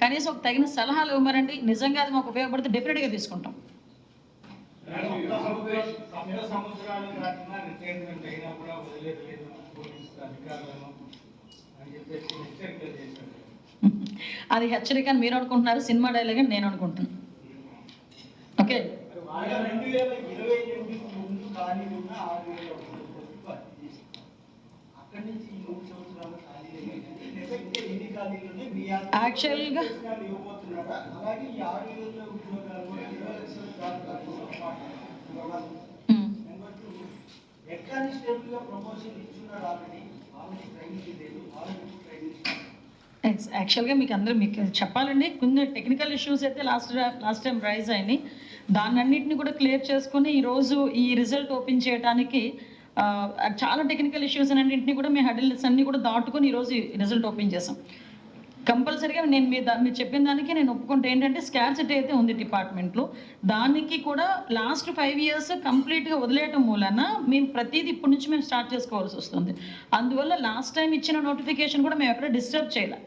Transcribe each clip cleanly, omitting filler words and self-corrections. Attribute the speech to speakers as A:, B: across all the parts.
A: కనీసం ఒక తగిన సలహాలు ఇవ్వమనండి. నిజంగా అది మాకు ఉపయోగపడితే డెఫినెట్గా తీసుకుంటాం. అది హెచ్చరిక అని మీరు అనుకుంటున్నారు, సినిమా డైలాగ్ అని నేను అనుకుంటున్నాను. ఓకే, యాక్చువల్గా యాక్చువల్గా మీకు చెప్పాలండి, కొన్ని టెక్నికల్ ఇష్యూస్ అయితే లాస్ట్ టైం రైజ్ అయినాయి. దాన్నన్నింటినీ కూడా క్లియర్ చేసుకుని ఈరోజు ఈ రిజల్ట్ ఓపెన్ చేయడానికి చాలా టెక్నికల్ ఇష్యూస్ అన్నింటినీ కూడా మీ హడిల్స్ అన్నీ కూడా దాటుకొని ఈరోజు రిజల్ట్ ఓపెన్ చేసాం. కంపల్సరీగా నేను మీరు చెప్పిన దానికి నేను ఒప్పుకుంటే ఏంటంటే స్కార్సిటీ అయితే ఉంది డిపార్ట్మెంట్లో. దానికి కూడా లాస్ట్ 5 years కంప్లీట్గా వదిలేయటం మూలన మేము ప్రతిదీ ఇప్పటి నుంచి మేము స్టార్ట్ చేసుకోవాల్సి వస్తుంది. అందువల్ల లాస్ట్ టైం ఇచ్చిన నోటిఫికేషన్ కూడా మేము ఎక్కడ డిస్టర్బ్ చేయలే,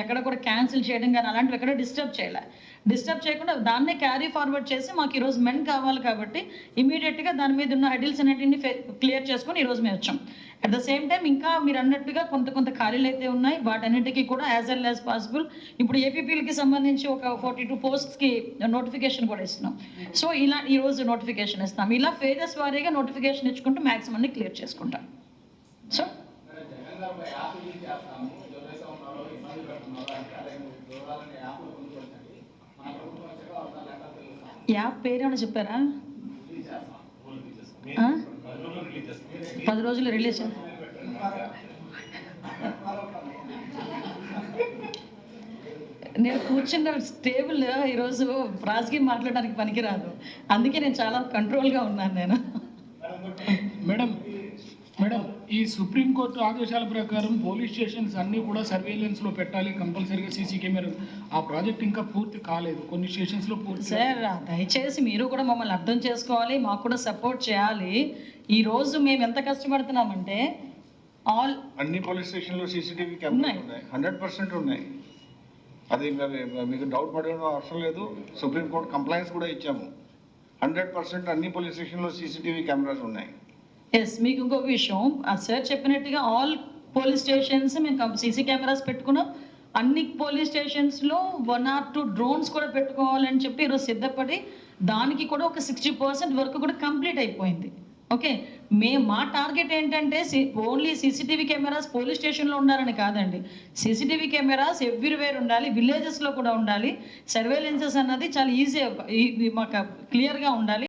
A: ఎక్కడ కూడా క్యాన్సిల్ చేయడం కానీ అలాంటివి ఎక్కడ డిస్టర్బ్ చేయకుండా దాన్నే క్యారీ ఫార్వర్డ్ చేసి మాకు ఈరోజు మెన్ కావాలి కాబట్టి ఇమీడియట్గా దాని మీద ఉన్న హెడిల్స్ అన్నింటినీ క్లియర్ చేసుకొని ఈరోజు మేము వచ్చాం. అట్ ద సేమ్ టైం ఇంకా మీరు అన్నట్టుగా కొంత ఖాళీలు అయితే ఉన్నాయి, వాటన్నిటికీ కూడా యాజ్ వెల్ యాజ్ పాసిబుల్ ఇప్పుడు ఏపీపీలకి సంబంధించి ఒక 42 పోస్ట్స్కి నోటిఫికేషన్ కూడా ఇస్తున్నాం. సో ఇలా ఈరోజు నోటిఫికేషన్ ఇస్తాం. ఇలా ఫేజెస్ వారీగా నోటిఫికేషన్ ఇచ్చుకుంటూ మ్యాక్సిమం అన్ని క్లియర్ చేసుకుంటాం. సో యాప్ పేరేమైనా చెప్పారా? 10 రోజులు రిలీజ్. నేను కూర్చున్న టేబుల్ ఈరోజు రాజకీయం మాట్లాడడానికి పనికిరాదు, అందుకే నేను చాలా కంట్రోల్గా ఉన్నాను. నేను
B: మేడం ఈ సుప్రీంకోర్టు ఆదేశాల ప్రకారం పోలీస్ స్టేషన్స్ అన్నీ కూడా సర్వేలెన్స్లో పెట్టాలి కంపల్సరీగా, సీసీ కెమెరా. ఆ ప్రాజెక్ట్ ఇంకా పూర్తి కాలేదు, కొన్ని స్టేషన్స్లో పూర్తి.
A: సార్ దయచేసి మీరు కూడా మమ్మల్ని అర్థం చేసుకోవాలి, మాకు కూడా సపోర్ట్ చేయాలి. ఈరోజు మేము ఎంత కష్టపడుతున్నామంటే
C: అన్ని పోలీస్ స్టేషన్లో సీసీటీవీ కెమెరా ఉన్నాయి, 100% ఉన్నాయి. అది మీకు డౌట్ పడే అవసరం లేదు. సుప్రీంకోర్టు కంప్లైంట్స్ కూడా ఇచ్చాము, 100% అన్ని పోలీస్ స్టేషన్లో సీసీటీవీ కెమెరాస్ ఉన్నాయి.
A: ఎస్, మీకు ఇంకొక విషయం, సార్ చెప్పినట్టుగా ఆల్ పోలీస్ స్టేషన్స్ మేము సీసీ కెమెరాస్ పెట్టుకున్నాం. అన్ని పోలీస్ స్టేషన్స్లో 1 or 2 డ్రోన్స్ కూడా పెట్టుకోవాలని చెప్పి ఈరోజు సిద్ధపడి దానికి కూడా ఒక 60% వరకు కూడా కంప్లీట్ అయిపోయింది. ఓకే, మా టార్గెట్ ఏంటంటే ఓన్లీ సీసీటీవీ కెమెరాస్ పోలీస్ స్టేషన్లో ఉండాలని కాదండి, సీసీటీవీ కెమెరాస్ ఎవ్రీవేర్ ఉండాలి, విలేజెస్లో కూడా ఉండాలి. సర్వేలెన్సెస్ అన్నది చాలా ఈజీ మాకు క్లియర్గా ఉండాలి.